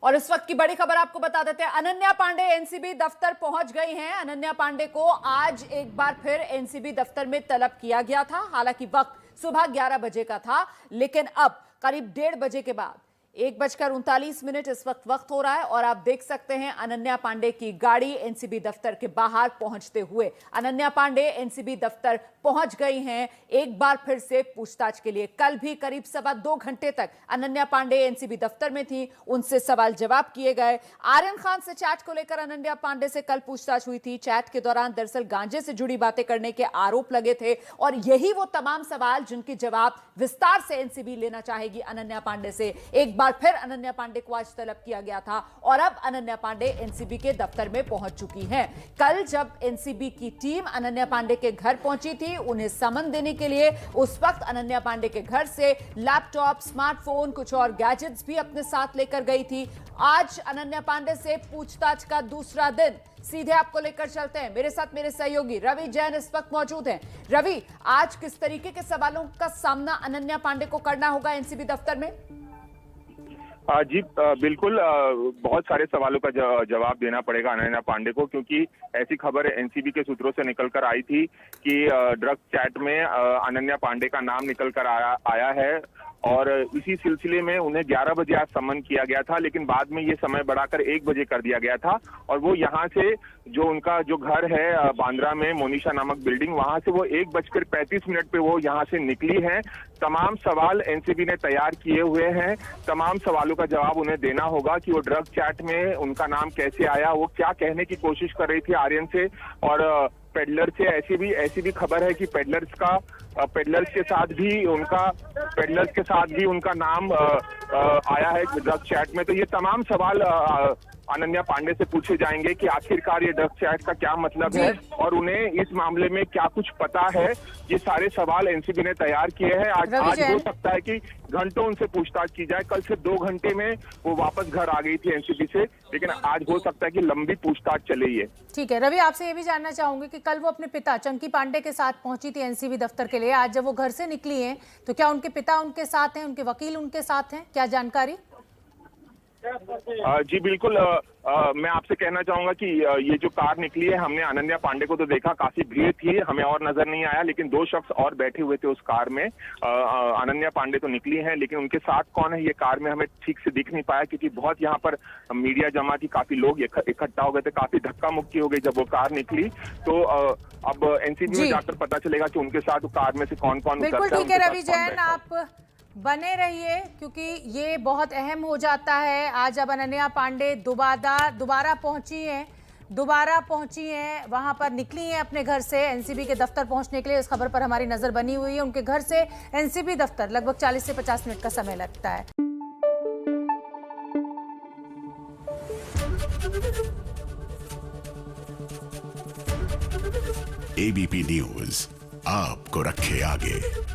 और इस वक्त की बड़ी खबर आपको बता देते हैं, अनन्या पांडे एनसीबी दफ्तर पहुंच गई हैं। अनन्या पांडे को आज एक बार फिर एनसीबी दफ्तर में तलब किया गया था। हालांकि वक्त सुबह 11 बजे का था, लेकिन अब करीब 1:30 बजे के बाद 1:39 इस वक्त हो रहा है और आप देख सकते हैं अनन्या पांडे की गाड़ी एनसीबी दफ्तर के बाहर पहुंचते हुए। अनन्या पांडे एनसीबी दफ्तर पहुंच गई हैं एक बार फिर से पूछताछ के लिए। कल भी करीब 2.25 घंटे तक अनन्या पांडे एनसीबी दफ्तर में थी, उनसे सवाल जवाब किए गए। आर्यन खान से चैट को लेकर अनन्या पांडे से कल पूछताछ हुई थी। चैट के दौरान दरअसल गांजे से जुड़ी बातें करने के आरोप लगे थे और यही वो तमाम सवाल जिनके जवाब विस्तार से एनसीबी लेना चाहेगी अनन्या पांडे से। एक बार फिर अनन्या पांडे को आज तलब किया गया था और अब अनन्या पांडे एनसीबी के दफ्तर में पहुंच चुकी हैं। कल जब एनसीबी की टीम अनन्या पांडे के घर पहुंची थी उन्हें समन देने के लिए, उस वक्त अनन्या पांडे के घर से लैपटॉप, स्मार्टफोन, कुछ और गैजेट्स भी अपने साथ लेकर गई थी। आज अनन्या पांडे से पूछताछ का दूसरा दिन, सीधे आपको लेकर चलते हैं। मेरे साथ मेरे सहयोगी रवि जैन इस वक्त मौजूद हैं। रवि, आज किस तरीके के सवालों का सामना अनन्या पांडे को करना होगा एनसीबी दफ्तर में? जी बिल्कुल, बहुत सारे सवालों का जवाब देना पड़ेगा अनन्या पांडे को, क्योंकि ऐसी खबर एनसीबी के सूत्रों से निकलकर आई थी कि ड्रग चैट में अनन्या पांडे का नाम निकलकर आया है और इसी सिलसिले में उन्हें 11 बजे आज समन किया गया था, लेकिन बाद में ये समय बढ़ाकर 1 बजे कर दिया गया था। और वो यहाँ से जो उनका जो घर है बांद्रा में मोनिशा नामक बिल्डिंग, वहां से वो 1:35 पे वो यहाँ से निकली हैं। तमाम सवाल एनसीबी ने तैयार किए हुए हैं, तमाम सवालों का जवाब उन्हें देना होगा कि वो ड्रग चैट में उनका नाम कैसे आया, वो क्या कहने की कोशिश कर रही थी आर्यन से। और पेडलर से ऐसी भी खबर है कि पेडलर्स के साथ भी उनका नाम आया है ड्रग चैट में। तो ये तमाम सवाल अनन्या पांडे से पूछे जाएंगे कि आखिरकार ये ड्रग चैट का क्या मतलब है और उन्हें इस मामले में क्या कुछ पता है। ये सारे सवाल एनसीबी ने तैयार किए हैं। आज हो सकता है कि घंटों उनसे पूछताछ की जाए। कल सिर्फ 2 घंटे में वो वापस घर आ गई थी एनसीबी से, लेकिन आज हो सकता है कि लंबी पूछताछ चले ही है। ठीक है रवि, आपसे ये भी जानना चाहूंगी कि कल वो अपने पिता चंकी पांडे के साथ पहुंची थी एनसीबी दफ्तर के लिए। आज जब वो घर से निकली हैं तो क्या उनके पिता उनके साथ हैं, उनके वकील उनके साथ हैं, क्या जानकारी? जी बिल्कुल, मैं आपसे कहना चाहूंगा कि ये जो कार निकली है, हमने अनन्या पांडे को तो देखा, काफी भीड़ थी, हमें और नजर नहीं आया, लेकिन 2 शख्स और बैठे हुए थे उस कार में। अनन्या पांडे तो निकली हैं, लेकिन उनके साथ कौन है ये कार में हमें ठीक से दिख नहीं पाया, क्योंकि बहुत यहाँ पर मीडिया जमा थी, काफी लोग इकट्ठा हो गए थे, काफी धक्का मुक्की हो गई जब वो कार निकली। तो अब एनसीबी में जाकर पता चलेगा कि उनके साथ कार में से कौन कौन उतरता है। बिल्कुल ठीक है रवि जैन, आप बने रहिए क्योंकि ये बहुत अहम हो जाता है। आज अब अनन्या पांडे दोबारा पहुंची हैं, वहां पर निकली हैं अपने घर से एनसीबी के दफ्तर पहुंचने के लिए। इस खबर पर हमारी नजर बनी हुई है। उनके घर से एनसीबी दफ्तर लगभग 40 से 50 मिनट का समय लगता है। एबीपी न्यूज आपको रखे आगे।